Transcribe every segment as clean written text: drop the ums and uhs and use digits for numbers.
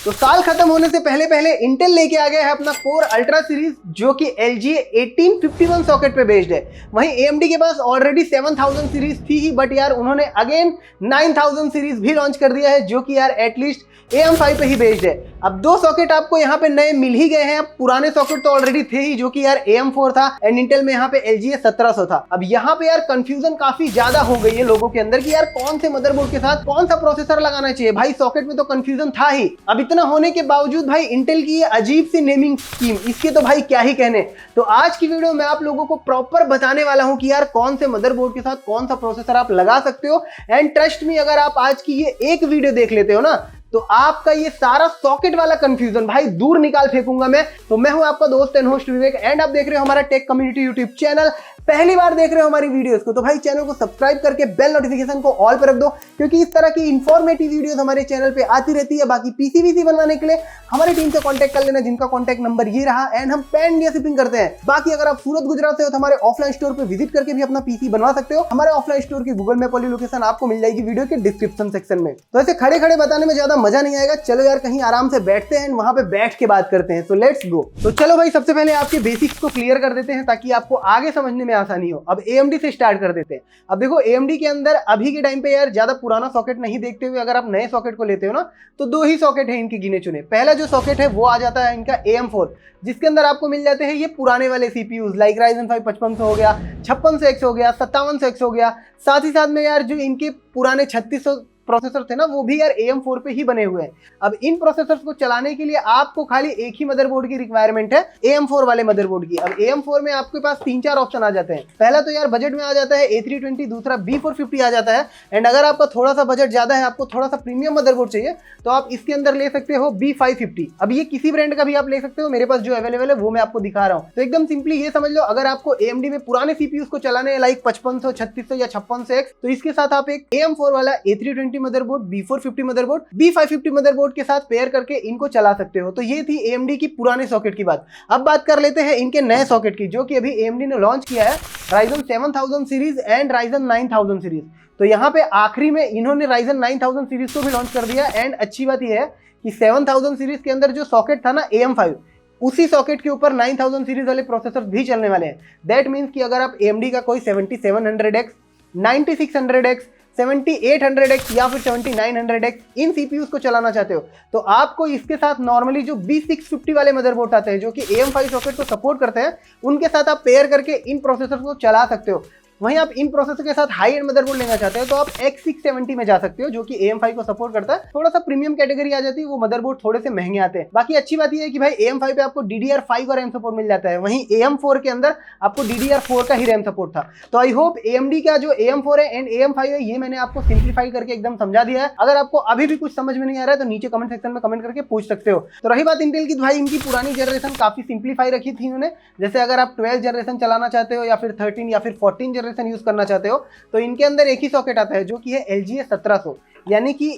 तो साल खत्म होने से पहले पहले इंटेल लेके आ गया है अपना कोर अल्ट्रा सीरीज जो कि LGA 1851 सॉकेट पे बेस्ड है। वहीं AMD के पास ऑलरेडी 7000 सीरीज थी ही, बट यार उन्होंने अगेन 9000 सीरीज भी लॉन्च कर दिया है जो कि यार एटलीस्ट AM5 पे ही बेस्ड है। अब दो सॉकेट आपको यहाँ पे नए मिल ही गए हैं। अब पुराने सॉकेट तो ऑलरेडी थे ही जो कि यार AM4 था एंड इंटेल में यहाँ पे LGA 1700 था। अब यहाँ पे यार कंफ्यूजन काफी ज्यादा हो गई है लोगों के अंदर कि यार कौन से मदरबोर्ड के साथ कौन सा प्रोसेसर लगाना चाहिए। भाई सॉकेट में तो कंफ्यूजन था ही, अब इतना होने के बावजूद भाई इंटेल की ये अजीब सी नेमिंग स्कीम, इसके तो भाई क्या ही कहने। तो आज की वीडियो में आप लोगों को प्रॉपर बताने वाला हूं कि यार कौन से मदरबोर्ड के साथ कौन सा प्रोसेसर आप लगा सकते हो। एंड ट्रस्ट मी, अगर आप आज की ये एक वीडियो देख लेते हो ना तो आपका ये सारा सॉकेट वाला कंफ्यूजन भाई दूर निकाल फेंकूंगा मैं। तो मैं हूं आपका दोस्त एंड होस्ट विवेक एंड आप देख रहे हो हमारा टेक कम्युनिटी यूट्यूब चैनल। पहली बार देख रहे हो हमारी वीडियोस को तो भाई चैनल को सब्सक्राइब करके बेल नोटिफिकेशन को ऑल पर रख दो, क्योंकि इस तरह की इंफॉर्मेटिव वीडियोस हमारे चैनल पे आती रहती है। बाकी पीसीबीसी बनवाने के लिए हमारी टीम से कांटेक्ट कर लेना, जिनका कांटेक्ट नंबर ये रहा। एंड हम पैन इंडिया शिपिंग करते हैं। बाकी अगर आप सूरत गुजरात से हो तो हमारे ऑफलाइन स्टोर पे विजिट करके भी अपना पीसी बनवा सकते हो। हमारे ऑफलाइन स्टोर की गूगल मैप वाली लोकेशन आपको मिल जाएगी वीडियो के डिस्क्रिप्शन सेक्शन में। तो ऐसे खड़े खड़े बताने में ज्यादा मजा नहीं आएगा, चलो यार कहीं आराम से बैठते हैं, वहां पे बैठ के बात करते हैं। So let's go. तो चलो भाई सबसे पहले आपके बेसिक्स को क्लियर कर देते हैं ताकि आपको आगे समझने में आसानी हो। अब AMD से स्टार्ट कर देते हैं। अब देखो AMD के अंदर अभी के टाइम पे यार ज्यादा पुराना सॉकेट नहीं देखते हुए अगर आप नए सॉकेट को लेते हो ना तो दो ही सॉकेट है इनके गिने चुने। पहला जो सॉकेट है वो आ जाता है इनका AM4, जिसके अंदर आपको मिल जाते हैं ये पुराने वाले CPUs लाइक Ryzen 5 5500 हो गया, 5600X हो गया, 5700X हो गया। साथ ही साथ में यार जो इनके पुराने 3600 प्रोसेसर थे ना वो भी यार AM4 पे ही बने हुए हैं। अब इन प्रोसेसर्स को चलाने के लिए आपको खाली एक ही मदरबोर्ड की रिक्वायरमेंट है, AM4 वाले मदरबोर्ड की। अब AM4 में आपके पास 3-4 ऑप्शन आ जाते हैं। पहला तो यार बजट में आ जाता है A320, दूसरा B450 आ जाता है। एंड अगर आपका थोड़ा सा बजट ज्यादा है, आपको थोड़ा सा प्रीमियम मदरबोर्ड चाहिए तो आप इसके अंदर ले सकते हो B550। अब ये किसी ब्रांड का भी आप ले सकते हो, मेरे पास जो अवेलेबल है वो मैं आपको दिखा रहा हूँ। तो एकदम सिंपली ये समझ लो, अगर आपको AMD में पुराने CPUs को चलाने हैं लाइक 5500, 3600 या 5600X तो इसके साथ आप एक AM4 वाला A320 motherboard, B450 motherboard, B550 motherboard के साथ पेयर करके इनको चला सकते हो। तो ये थी AMD की पुराने सॉकेट की बात। अब बात कर लेते हैं इनके नए सॉकेट की जो कि अभी AMD ने लॉन्च किया है, Ryzen 7000 series and Ryzen 9000 series. तो यहाँ पे आखिरी में इन्होंने Ryzen 9000 सीरीज को भी लॉन्च कर दिया। एंड अच्छी बात यह है कि 7000 सीरीज के अंदर जो सॉकेट था ना AM5, उसी सॉकेट के ऊपर 9000 सीरीज वाले प्रोसेसर भी चलने वाले हैं। दैट मीन्स कि अगर आप AMD का कोई 7700X, 9600X, 7800X या फिर 7900X इन CPUs को चलाना चाहते हो तो आपको इसके साथ नॉर्मली जो B650 वाले मदरबोर्ड आते हैं जो कि AM5 सॉकेट को सपोर्ट करते हैं, उनके साथ आप पेयर करके इन प्रोसेसर को चला सकते हो। वहीं आप इन प्रोसेसर के साथ हाई एंड मदरबोर्ड लेना चाहते हो तो आप X670 में जा सकते हो जो कि AM5 को सपोर्ट करता है। थोड़ा सा प्रीमियम कैटेगरी आ जाती है, वो मदरबोर्ड थोड़े से महंगे आते हैं। बाकी अच्छी बात यह है कि भाई AM5 पे आपको DDR5 और RAM सपोर्ट मिल जाता है, वहीं AM4 के अंदर आपको DDR4 का ही RAM सपोर्ट था। तो आई होप AMD का जो AM4 है एंड AM5 है ये मैंने आपको सिंप्लीफाई करके एकदम समझा दिया है। अगर आपको अभी भी कुछ समझ में नहीं आ रहा है तो नीचे कमेंट सेक्शन में कमेंट करके पूछ सकते हो। तो रही बात इंटेल की, भाई इनकी पुरानी जनरेशन काफी सिंप्लीफाई रखी थी इन्होंने। जैसे अगर आप 12 जनरेशन चलाना चाहते हो या फिर 13 या फिर 14 जनरेशन यूज करना चाहते हो तो इनके अंदर एक ही सॉकेट आता है जो कि है LGA 1700, यानी कि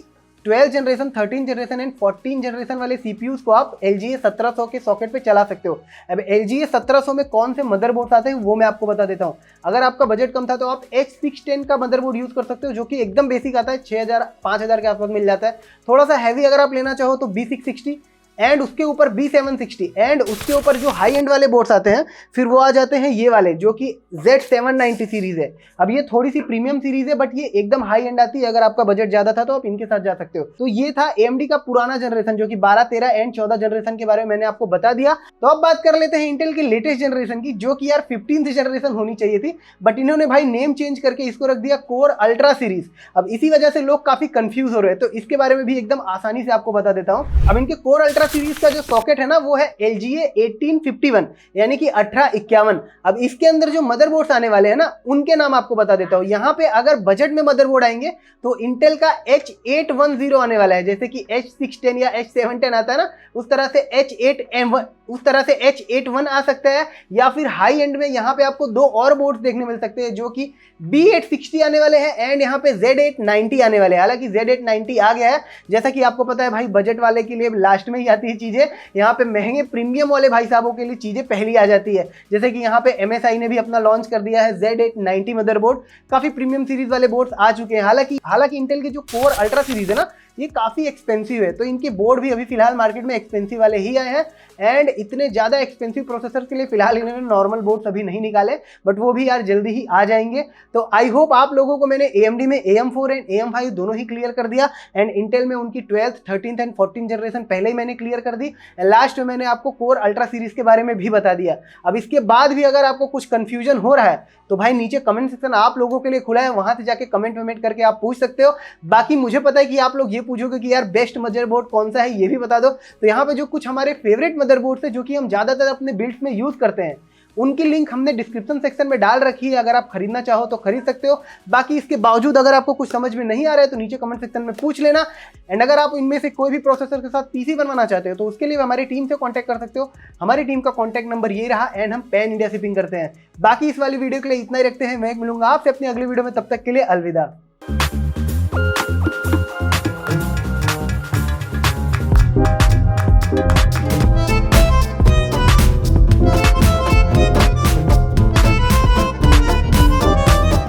12 जनरेशन, 13 जनरेशन एंड 14 जनरेशन वाले CPUs को आप LGA 1700 के सॉकेट पे चला सकते हो। अब LGA 1700 में कौन से मदरबोर्ड आते हैं वो मैं आपको बता देता हूँ। अगर आपका बजट कम था तो आप H610 का मदरबोर्ड यूज कर सकते हो जो कि एकदम बेसिक आता है, 6000 5000 के आसपास मिल जाता है। थोड़ा सा हैवी अगर आप लेना चाहो तो B660 एंड उसके ऊपर B760 एंड उसके ऊपर जो हाई एंड वाले बोर्ड्स आते हैं फिर वो आ जाते हैं ये वाले जो कि Z790 सीरीज है। अब ये थोड़ी सी प्रीमियम सीरीज है बट ये एकदम हाई एंड आती है। अगर आपका बजट ज्यादा था तो आप इनके साथ जा सकते हो। तो ये था AMD का पुराना जनरेशन जो कि 12, 13 एंड 14 जनरेशन के बारे में मैंने आपको बता दिया। तो अब बात कर लेते हैं इंटेल के लेटेस्ट जनरेशन की जो कि यार 15th जनरेशन होनी चाहिए थी, बट इन्होंने भाई नेम चेंज करके इसको रख दिया कोर अल्ट्रा सीरीज। अब इसी वजह से लोग काफी कंफ्यूज हो रहे हैं, तो इसके बारे में भी एकदम आसानी से आपको बता देता हूं। अब इनके कोर अल्ट्रा सीरीज का जो सॉकेट है ना वो है LGA 1851 यानी कि 1851। अब इसके अंदर जो मदरबोर्ड्स आने वाले हैं ना उनके नाम आपको बता देता हूं। यहाँ पे अगर बजट में मदरबोर्ड आएंगे तो इंटेल का H810 आने वाला है, जैसे कि H610 या H710 आता है ना उस तरह से H81 आ सकता है। या फिर हाई एंड में यहाँ पे आपको दो और बोर्ड्स देखने मिल सकते हैं जो कि B860 आने वाले हैं एंड यहाँ पे Z890 आने वाले हैं। हालांकि Z890 आ गया है, जैसा कि आपको पता है भाई बजट वाले के लिए लास्ट में ही आती है चीजें, यहाँ पे महंगे प्रीमियम वाले भाई साहबों के लिए चीजें पहली आ जाती है। जैसे कि यहाँ पे MSI ने भी अपना लॉन्च कर दिया है Z890 मदरबोर्ड, काफी प्रीमियम सीरीज वाले बोर्ड्स आ चुके हैं। हालांकि इंटेल की जो कोर अल्ट्रा सीरीज है ना ये काफ़ी एक्सपेंसिव है। तो इनके बोर्ड भी अभी फिलहाल मार्केट में एक्सपेंसिव वाले ही आए हैं, एंड इतने ज़्यादा एक्सपेंसिव प्रोसेसर के लिए फिलहाल इन्होंने नॉर्मल बोर्ड्स अभी नहीं निकाले, बट वो भी यार जल्दी ही आ जाएंगे। तो आई होप आप लोगों को मैंने AMD में AM4 एंड AM5 दोनों ही क्लियर कर दिया, एंड इंटेल में उनकी 12th, 13th and 14th generation पहले ही मैंने क्लियर कर दी। लास्ट में मैंने आपको कोर अल्ट्रा सीरीज के बारे में भी बता दिया। अब इसके बाद भी अगर आपको कुछ कंफ्यूजन हो रहा है तो भाई नीचे कमेंट सेक्शन आप लोगों के लिए खुला है, वहां से जाके कमेंट वमेंट करके आप पूछ सकते हो। बाकी मुझे पता है कि आप लोग ये पूछोगे कि यार बेस्ट मदरबोर्ड कौन सा है, ये भी बता दो। तो यहाँ पे जो कुछ हमारे फेवरेट मदरबोर्ड है जो कि हम ज्यादातर अपने बिल्ड्स में यूज करते हैं, उनकी लिंक हमने डिस्क्रिप्शन सेक्शन में डाल रखी है, अगर आप खरीदना चाहो तो खरीद सकते हो। बाकी इसके बावजूद अगर आपको कुछ समझ में नहीं आ रहा है तो नीचे कमेंट सेक्शन में पूछ लेना। एंड अगर आप इनमें से कोई भी प्रोसेसर के साथ पीसी बनवाना चाहते हो तो उसके लिए हमारी टीम से कांटेक्ट कर सकते हो। हमारी टीम का कांटेक्ट नंबर ये रहा, एंड हम पैन इंडिया शिपिंग करते हैं। बाकी इस वाली वीडियो के लिए इतना ही रखते हैं, मैं मिलूंगा आपसे अपनी अगली वीडियो में, तब तक के लिए अलविदा।